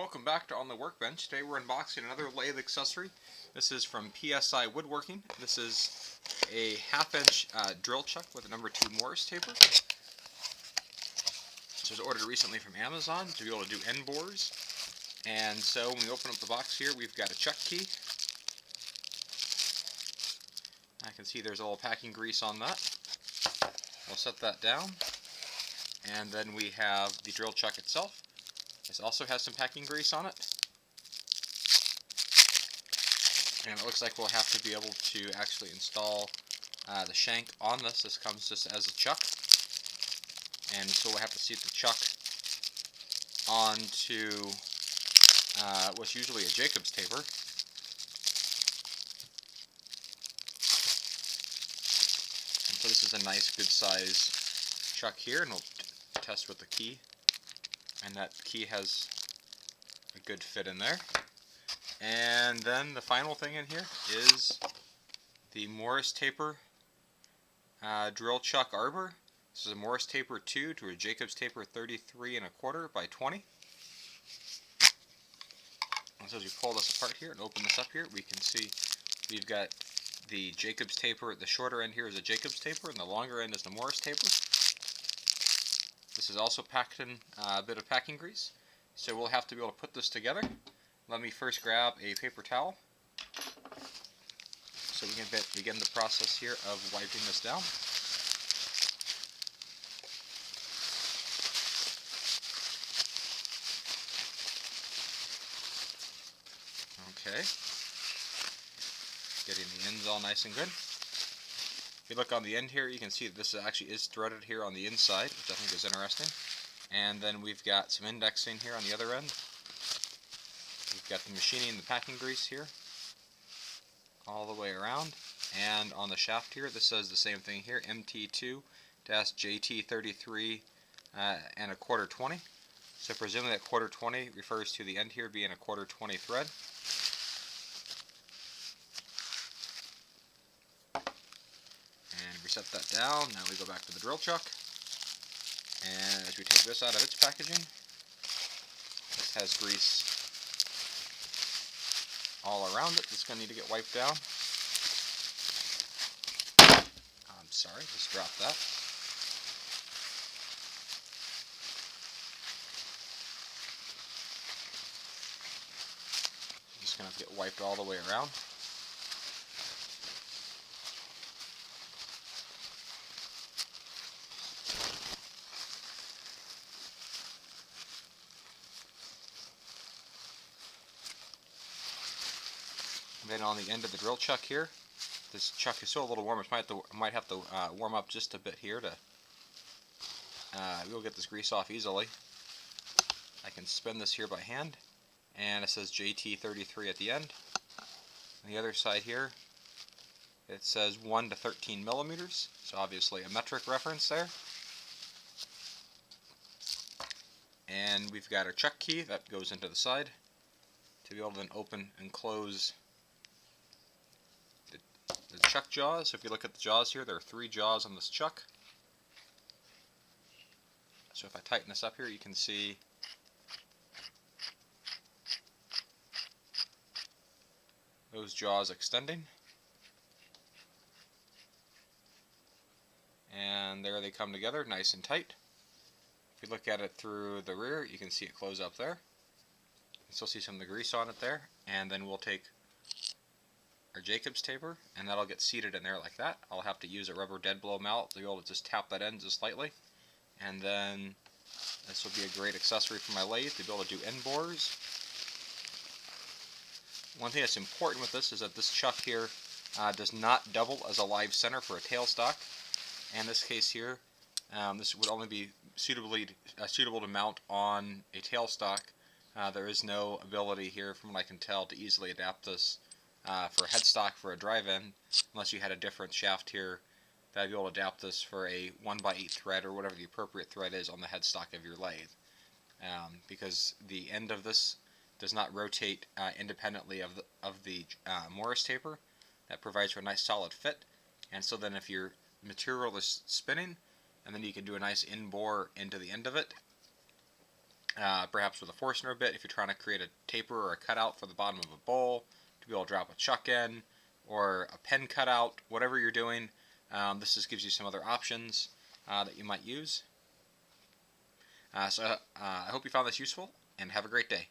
welcome back to On the Workbench. Today we're unboxing another lathe accessory. This is from PSI Woodworking. This is a half-inch drill chuck with a number 2 morse taper. This was ordered recently from Amazon to be able to do end bores. And so when we open up the box here, we've got a chuck key. I can see there's a little packing grease on that. We'll set that down. And then we have the drill chuck itself. This also has some packing grease on it. And it looks like we'll have to be able to actually install the shank on this. This comes just as a chuck. And so we'll have to seat the chuck onto what's usually a Jacob's taper. And so this is a nice good size chuck here, and we'll test with the key. And that key has a good fit in there. And then the final thing in here is the morse taper drill chuck Arbor. This is a morse taper 2 to a Jacob's taper 33 1/4 by 20. And so as we pull this apart here and open this up here, we can see we've got the Jacob's taper. The shorter end here is a Jacob's taper, and the longer end is the morse taper. This is also packed in a bit of packing grease, so we'll have to be able to put this together. Let me first grab a paper towel so we can begin the process here of wiping this down. Okay, getting the ends all nice and good. If you look on the end here, you can see that this actually is threaded here on the inside, which I think is interesting. And then we've got some indexing here on the other end. We've got the machining and the packing grease here all the way around. And on the shaft here, this says the same thing here, MT2-JT33 1/4 20. So presumably that 1/4 20 refers to the end here being a 1/4 20 thread. Set that down. Now we go back to the drill chuck, and as we take this out of its packaging, this has grease all around it. It's going to need to get wiped down. I'm sorry, just dropped that. Just going to have to get wiped all the way around. Then on the end of the drill chuck here, this chuck is still a little warm. It might have to warm up just a bit here to we'll get this grease off easily. I can spin this here by hand, and it says JT33 at the end. On the other side here, it says 1 to 13 millimeters, so obviously a metric reference there. And we've got our chuck key that goes into the side to be able to then open and close the chuck jaws. So if you look at the jaws here, there are 3 jaws on this chuck. So if I tighten this up here, you can see those jaws extending. And there they come together, nice and tight. If you look at it through the rear, you can see it close up there. You can still see some of the grease on it there. And then we'll take our Jacob's taper, and that'll get seated in there like that. I'll have to use a rubber dead blow mallet to be able to just tap that end just slightly. And then this will be a great accessory for my lathe to be able to do end bores. One thing that's important with this is that this chuck here does not double as a live center for a tailstock. And in this case here, this would only be suitable to mount on a tailstock. There is no ability here, from what I can tell, to easily adapt this for a headstock for a drive-in, unless you had a different shaft here that would be able to adapt this for a 1x8 thread or whatever the appropriate thread is on the headstock of your lathe. Because the end of this does not rotate independently of the morse taper. That provides for a nice solid fit. And so then if your material is spinning, and then you can do a nice in bore into the end of it, perhaps with a Forstner bit if you're trying to create a taper or a cutout for the bottom of a bowl to be able to drop a chuck in, or a pen cutout, whatever you're doing. This just gives you some other options that you might use. I hope you found this useful, and have a great day.